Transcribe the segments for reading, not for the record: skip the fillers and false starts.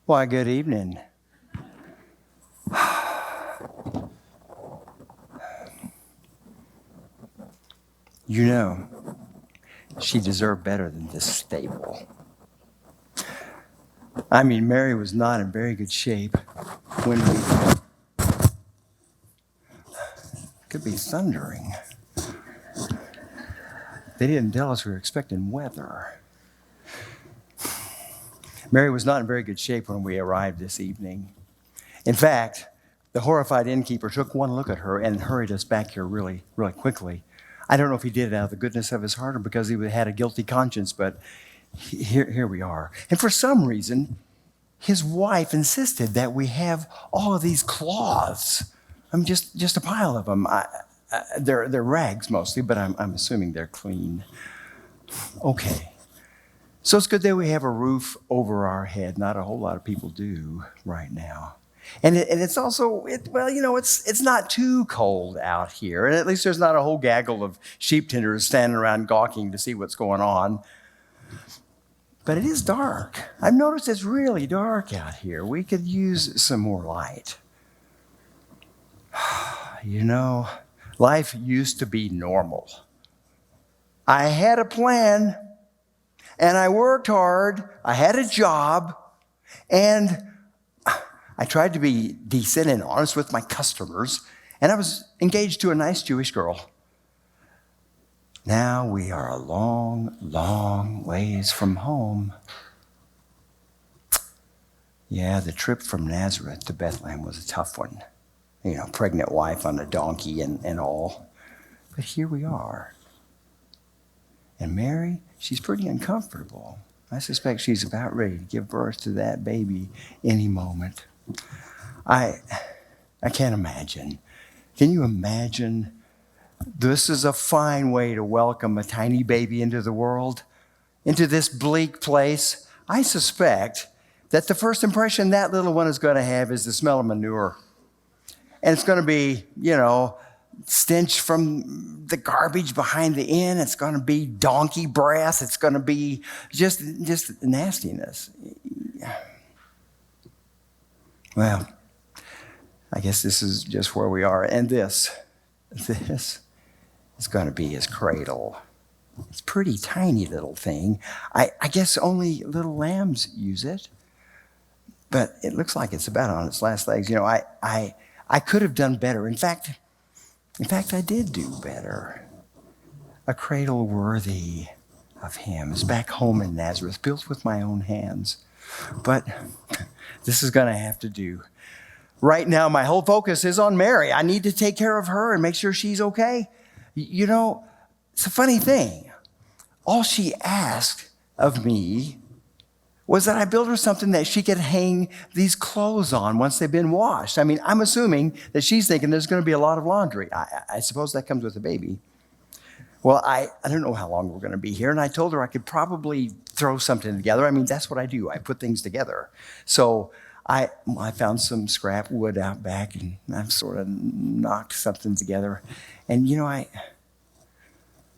Why, good evening. You know, she deserved better than this stable. I mean, Mary was not in very good shape when we. Could be thundering. They didn't tell us we were expecting weather. Mary was not in very good shape when we arrived this evening. In fact, the horrified innkeeper took one look at her and hurried us back here really, really quickly. I don't know if he did it out of the goodness of his heart or because he had a guilty conscience, but here we are. And for some reason, his wife insisted that we have all of these cloths. I mean, just a pile of them. They're rags mostly, but I'm assuming they're clean. Okay. So it's good that we have a roof over our head. Not a whole lot of people do right now. And it's also, it's not too cold out here. And at least there's not a whole gaggle of sheep tenders standing around gawking to see what's going on. But it is dark. I've noticed it's really dark out here. We could use some more light. You know, life used to be normal. I had a plan, and I worked hard. I had a job, and I tried to be decent and honest with my customers, and I was engaged to a nice Jewish girl. Now we are a long, long ways from home. Yeah, the trip from Nazareth to Bethlehem was a tough one. You know, pregnant wife on a donkey and all. But here we are. And Mary, she's pretty uncomfortable. I suspect she's about ready to give birth to that baby any moment. I can't imagine. Can you imagine? This is a fine way to welcome a tiny baby into the world, into this bleak place. I suspect that the first impression that little one is going to have is the smell of manure. And it's going to be, stench from the garbage behind the inn. It's going to be donkey breath. It's going to be just nastiness. Well, I guess this is just where we are. And this is going to be his cradle. It's a pretty tiny little thing. I guess only little lambs use it. But it looks like it's about on its last legs. I could have done better. In fact, I did do better. A cradle worthy of him is back home in Nazareth, built with my own hands. But this is going to have to do. Right now, my whole focus is on Mary. I need to take care of her and make sure she's okay. It's a funny thing. All she asked of me was that I build her something that she could hang these clothes on once they've been washed. I mean, I'm assuming that she's thinking there's going to be a lot of laundry. I suppose that comes with a baby. Well, I don't know how long we're going to be here, and I told her I could probably throw something together. I mean, that's what I do. I put things together. So I found some scrap wood out back, and I've sort of knocked something together. And,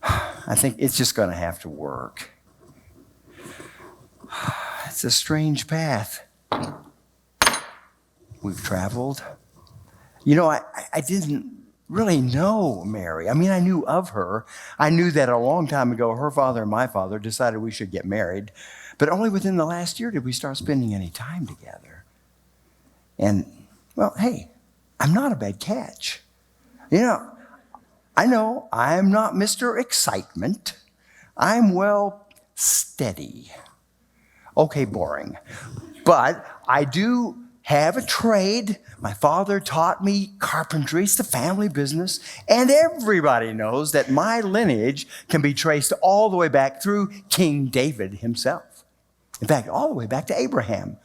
I think it's just going to have to work. It's a strange path we've traveled. I didn't really know Mary. I mean, I knew of her. I knew that a long time ago, her father and my father decided we should get married. But only within the last year did we start spending any time together. And, well, hey, I'm not a bad catch. I know I'm not Mr. Excitement. I'm, steady. Okay, boring. But I do have a trade. My father taught me carpentry. It's the family business. And everybody knows that my lineage can be traced all the way back through King David himself. In fact, all the way back to Abraham.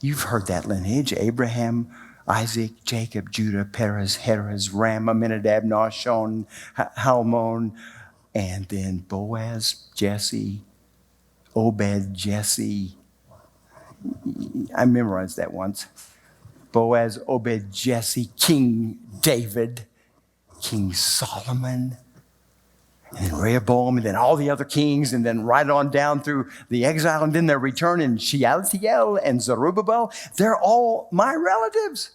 You've heard that lineage. Abraham, Isaac, Jacob, Judah, Perez, Heres, Ram, Amminadab, Nahshon, Halmon, and then Boaz, Jesse, Obed, Jesse. I memorized that once. Boaz, Obed, Jesse, King David, King Solomon, and then Rehoboam, and then all the other kings, and then right on down through the exile, and then their return, and Shealtiel and Zerubbabel. They're all my relatives.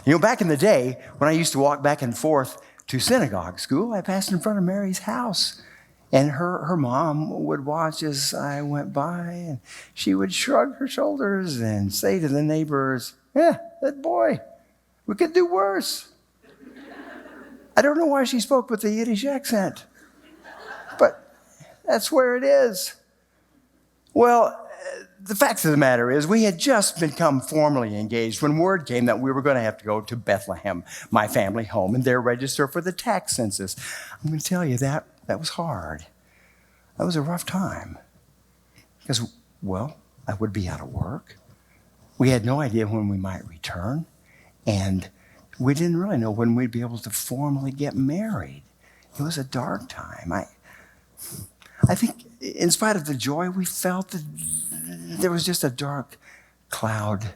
Back in the day, when I used to walk back and forth to synagogue school, I passed in front of Mary's house. And her mom would watch as I went by, and she would shrug her shoulders and say to the neighbors, that boy, we could do worse. I don't know why she spoke with a Yiddish accent, but that's where it is. Well, the fact of the matter is we had just become formally engaged when word came that we were going to have to go to Bethlehem, my family home, and there register for the tax census. I'm going to tell you that was hard. That was a rough time because, I would be out of work. We had no idea when we might return, and we didn't really know when we'd be able to formally get married. It was a dark time. I think in spite of the joy we felt, that there was just a dark cloud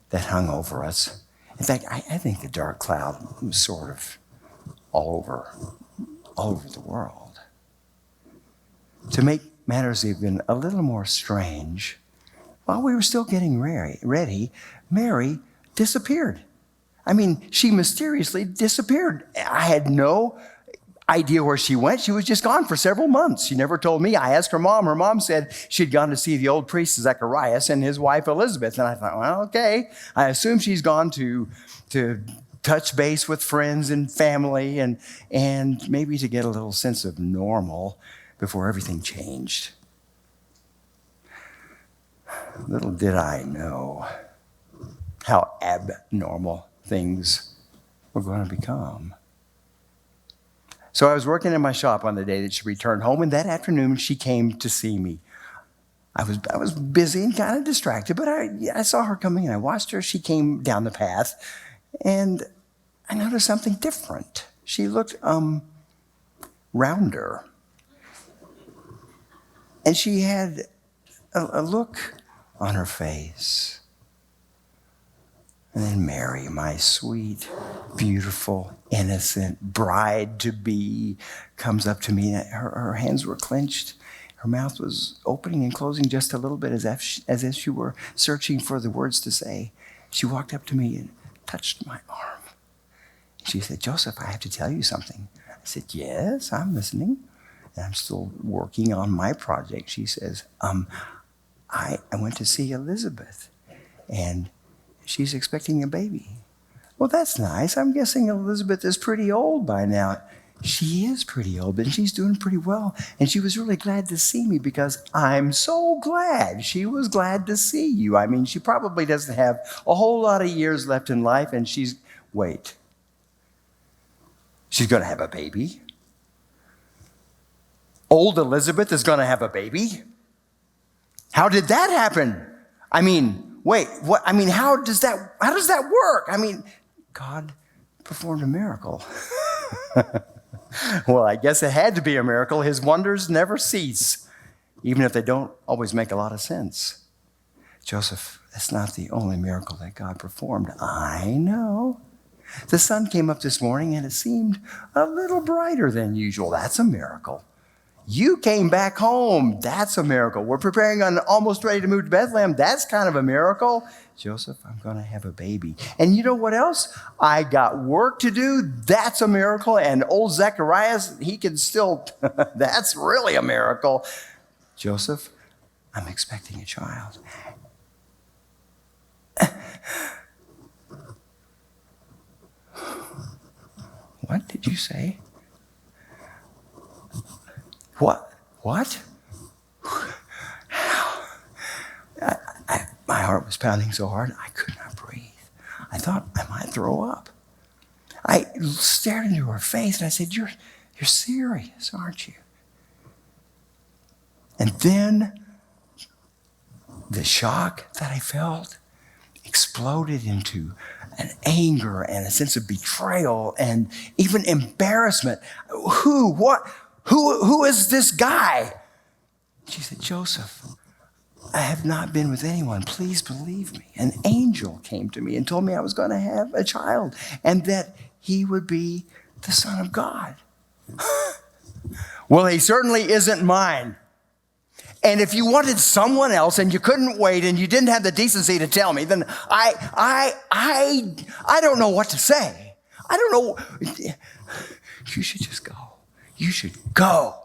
that hung over us. In fact, I think the dark cloud was sort of all over the world. To make matters even a little more strange, while we were still getting ready, Mary disappeared. She mysteriously disappeared. I had no idea where she went. She was just gone for several months. She never told me. I asked her mom. Her mom said she'd gone to see the old priest Zacharias and his wife Elizabeth. And I thought, well, okay. I assume she's gone to touch base with friends and family and maybe to get a little sense of normal before everything changed. Little did I know how abnormal things were going to become. So I was working in my shop on the day that she returned home, and that afternoon she came to see me. I was busy and kind of distracted, but I saw her coming and I watched her. She came down the path, and I noticed something different. She looked rounder, and she had a look on her face. And then Mary, my sweet, beautiful, innocent bride-to-be, comes up to me. Her hands were clenched. Her mouth was opening and closing just a little bit as if she were searching for the words to say. She walked up to me and touched my arm. She said, "Joseph, I have to tell you something." I said, "Yes, I'm listening. And I'm still working on my project." She says, I went to see Elizabeth, and she's expecting a baby. Well, that's nice. I'm guessing Elizabeth is pretty old by now. She is pretty old, and she's doing pretty well. And she was really glad to see me because I'm so glad she was glad to see you. She probably doesn't have a whole lot of years left in life, and she's going to have a baby? Old Elizabeth is going to have a baby? How did that happen? Wait, what? How does that work? God performed a miracle. Well, I guess it had to be a miracle. His wonders never cease, even if they don't always make a lot of sense. Joseph, that's not the only miracle that God performed. I know. The sun came up this morning and it seemed a little brighter than usual. That's a miracle. You came back home. That's a miracle. We're preparing and almost ready to move to Bethlehem. That's kind of a miracle. Joseph, I'm going to have a baby. And you know what else? I got work to do. That's a miracle. And old Zacharias, he can still, that's really a miracle. Joseph, I'm expecting a child. What did you say? What? My heart was pounding so hard, I could not breathe. I thought I might throw up. I stared into her face and I said, You're serious, aren't you? And then the shock that I felt exploded into an anger and a sense of betrayal and even embarrassment. Who is this guy? She said, Joseph, I have not been with anyone. Please believe me. An angel came to me and told me I was going to have a child and that he would be the Son of God. Well, he certainly isn't mine. And if you wanted someone else and you couldn't wait and you didn't have the decency to tell me, then I don't know what to say. I don't know. You should just go. You should go.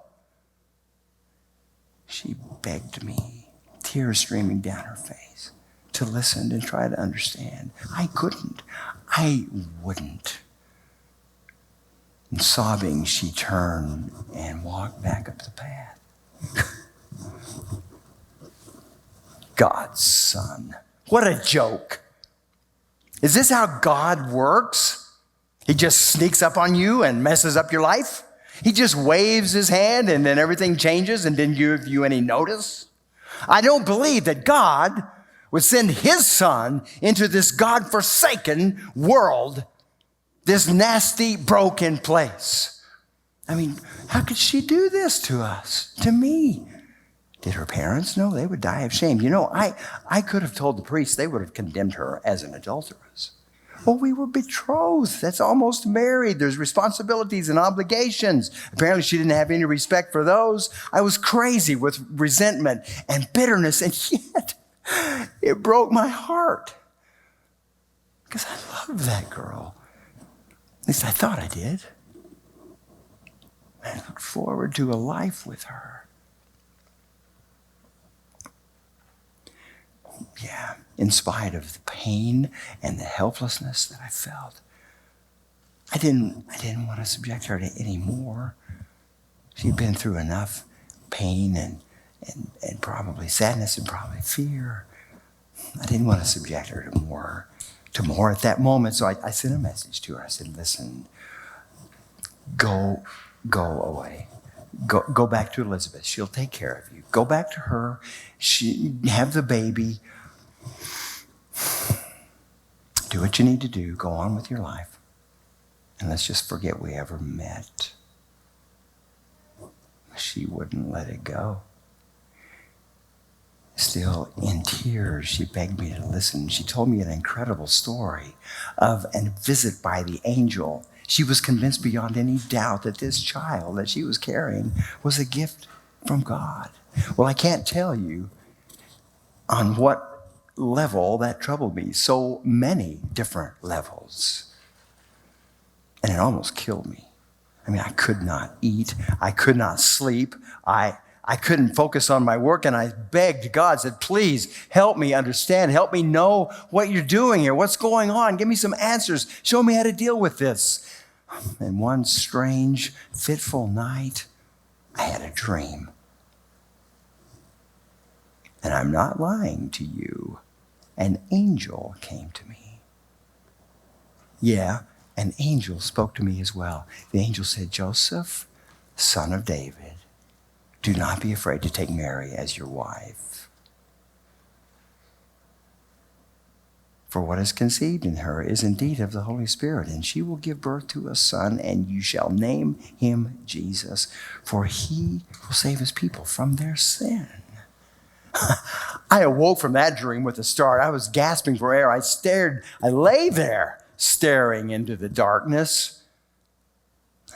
She begged me, tears streaming down her face, to listen and try to understand. I couldn't. I wouldn't. And sobbing, she turned and walked back up the path. God's son. What a joke. Is this how God works? He just sneaks up on you and messes up your life? He just waves his hand and then everything changes and didn't give you any notice? I don't believe that God would send his son into this God-forsaken world, this nasty, broken place. I mean, how could she do this to us, to me? Did her parents know? They would die of shame. You know, I could have told the priests, they would have condemned her as an adulteress. Well, we were betrothed. That's almost married. There's responsibilities and obligations. Apparently, she didn't have any respect for those. I was crazy with resentment and bitterness, and yet it broke my heart because I loved that girl. At least I thought I did. I looked forward to a life with her. Yeah, in spite of the pain and the helplessness that I felt, I didn't want to subject her to any more. She'd been through enough pain and probably sadness and probably fear. I didn't want to subject her to more at that moment. So I sent a message to her. I said, listen, go away. Go back to Elizabeth. She'll take care of you. Go back to her. Have the baby. Do what you need to do. Go on with your life. And let's just forget we ever met. She wouldn't let it go. Still in tears, she begged me to listen. She told me an incredible story of a visit by the angel. She was convinced beyond any doubt that this child that she was carrying was a gift from God. Well, I can't tell you on what level that troubled me. So many different levels. And it almost killed me. I mean, I could not eat. I could not sleep. I couldn't focus on my work, and I begged God, said, please help me understand. Help me know what you're doing here. What's going on? Give me some answers. Show me how to deal with this. And one strange, fitful night, I had a dream. And I'm not lying to you. An angel came to me. Yeah, an angel spoke to me as well. The angel said, Joseph, son of David, do not be afraid to take Mary as your wife. For what is conceived in her is indeed of the Holy Spirit, and she will give birth to a son, and you shall name him Jesus, for he will save his people from their sin. I awoke from that dream with a start. I was gasping for air. I lay there staring into the darkness.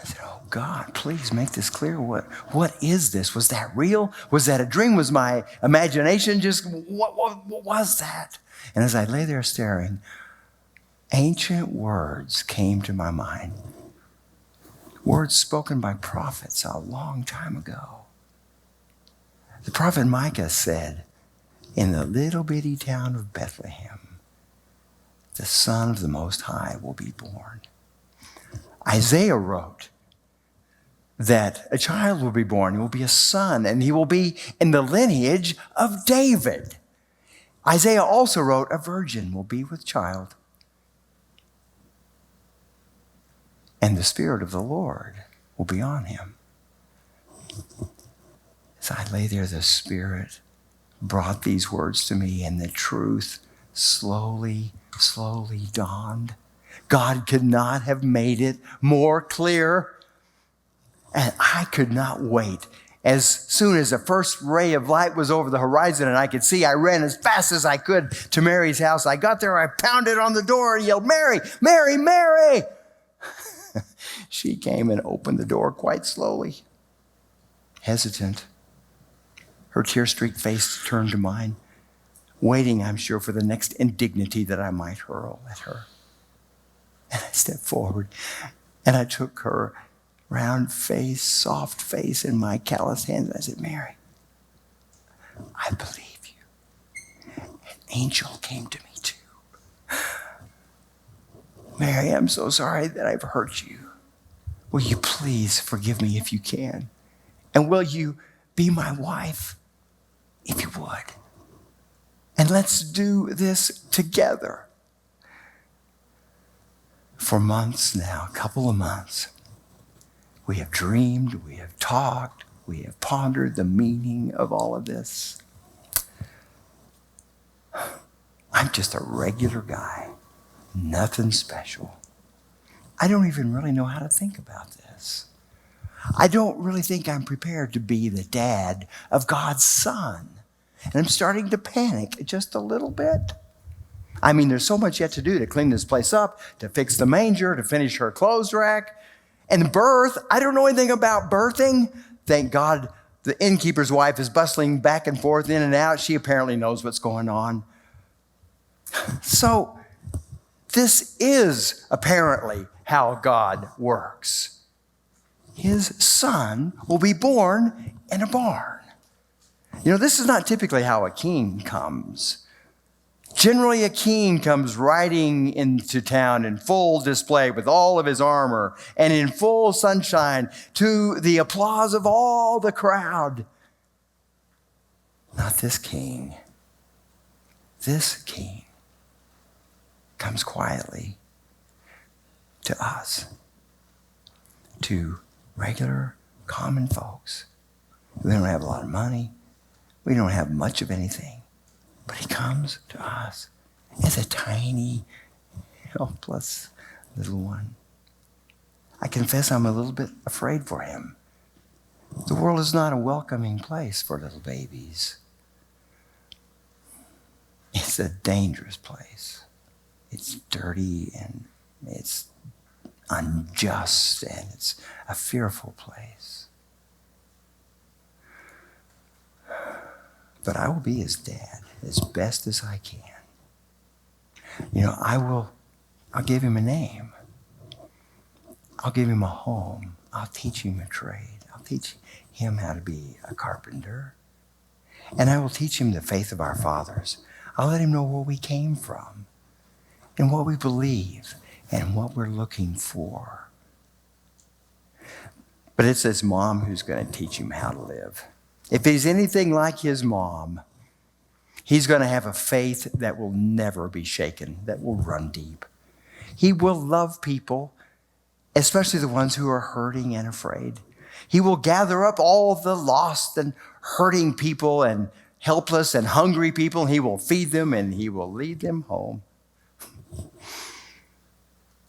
I said, oh God, please make this clear. What is this? Was that real? Was that a dream? Was my imagination just, what was that? And as I lay there staring, ancient words came to my mind. Words spoken by prophets a long time ago. The prophet Micah said, in the little bitty town of Bethlehem, the Son of the Most High will be born. Isaiah wrote that a child will be born. He will be a son, and he will be in the lineage of David. Isaiah also wrote, a virgin will be with child, and the Spirit of the Lord will be on him. As I lay there, the Spirit brought these words to me, and the truth slowly dawned. God could not have made it more clear. And I could not wait As soon as the first ray of light was over the horizon and I could see, I ran as fast as I could to Mary's house. I got there, I pounded on the door and yelled, "Mary, Mary, Mary!" She came and opened the door quite slowly, hesitant. Her tear-streaked face turned to mine, waiting, I'm sure, for the next indignity that I might hurl at her. And I stepped forward and I took her round face, soft face in my calloused hands. And I said, "Mary, I believe you. An angel came to me too. Mary, I'm so sorry that I've hurt you. Will you please forgive me if you can? And will you be my wife if you would? And let's do this together." For months now, a couple of months, we have dreamed, we have talked, we have pondered the meaning of all of this. I'm just a regular guy, nothing special. I don't even really know how to think about this. I don't really think I'm prepared to be the dad of God's son. And I'm starting to panic just a little bit. I mean, there's so much yet to do to clean this place up, to fix the manger, to finish her clothes rack. And birth, I don't know anything about birthing. Thank God the innkeeper's wife is bustling back and forth, in and out. She apparently knows what's going on. So this is apparently how God works. His son will be born in a barn. You know, this is not typically how a king comes. Generally, a king comes riding into town in full display with all of his armor and in full sunshine to the applause of all the crowd. Not this king. This king comes quietly to us, to regular, common folks. We don't have a lot of money. We don't have much of anything. But he comes to us as a tiny, helpless little one. I confess I'm a little bit afraid for him. The world is not a welcoming place for little babies. It's a dangerous place. It's dirty and it's unjust and it's a fearful place. But I will be his dad as best as I can. You know, I'll give him a name. I'll give him a home. I'll teach him a trade. I'll teach him how to be a carpenter. And I will teach him the faith of our fathers. I'll let him know where we came from and what we believe and what we're looking for. But it's his mom who's going to teach him how to live. If he's anything like his mom, he's going to have a faith that will never be shaken, that will run deep. He will love people, especially the ones who are hurting and afraid. He will gather up all of the lost and hurting people and helpless and hungry people, and he will feed them and he will lead them home.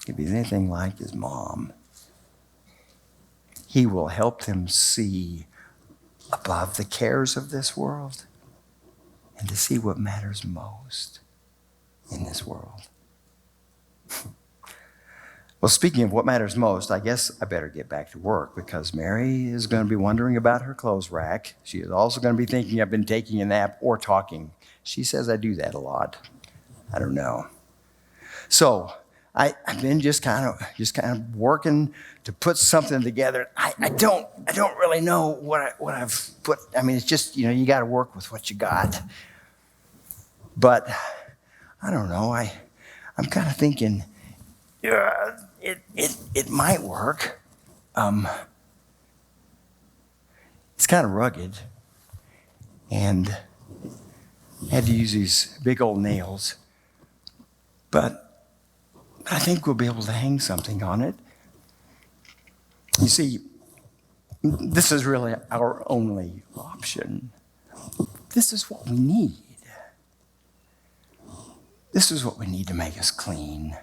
If he's anything like his mom, he will help them see above the cares of this world and to see what matters most in this world. Well, speaking of what matters most, I guess I better get back to work because Mary is going to be wondering about her clothes rack. She is also going to be thinking I've been taking a nap or talking. She says I do that a lot. I don't know. So I've been just kind of working to put something together. I don't really know what I've put. I mean, it's just, you got to work with what you got. But I don't know. I'm kind of thinking it might work. It's kind of rugged, and I had to use these big old nails. But I think we'll be able to hang something on it. You see, this is really our only option. This is what we need. This is what we need to make us clean.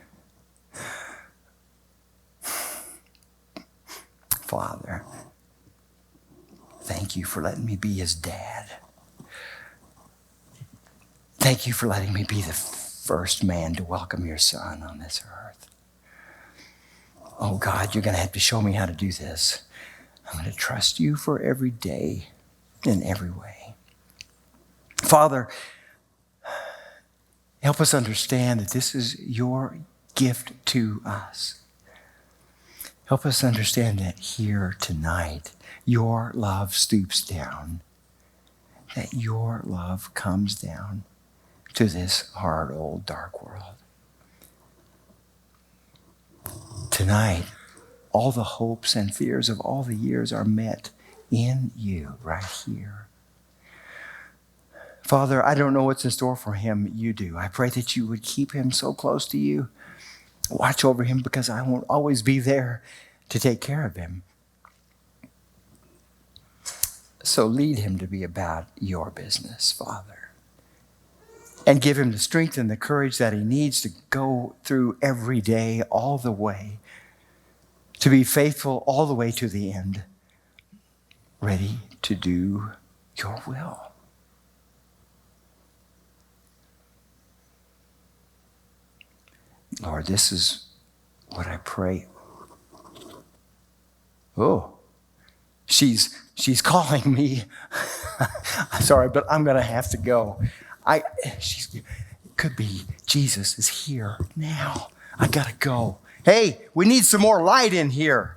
Father, thank you for letting me be his dad. Thank you for letting me be the first man to welcome your son on this earth. Oh God, you're going to have to show me how to do this. I'm going to trust you for every day in every way. Father, help us understand that this is your gift to us. Help us understand that here tonight, your love stoops down, that your love comes down to this hard, old, dark world. Tonight, all the hopes and fears of all the years are met in you right here. Father, I don't know what's in store for him. You do. I pray that you would keep him so close to you. Watch over him, because I won't always be there to take care of him. So lead him to be about your business, Father. And give him the strength and the courage that he needs to go through every day, all the way, to be faithful all the way to the end, ready to do your will. Lord, this is what I pray. Oh, she's calling me. I'm sorry, but I'm going to have to go. It could be Jesus is here now. I got to go. Hey, we need some more light in here.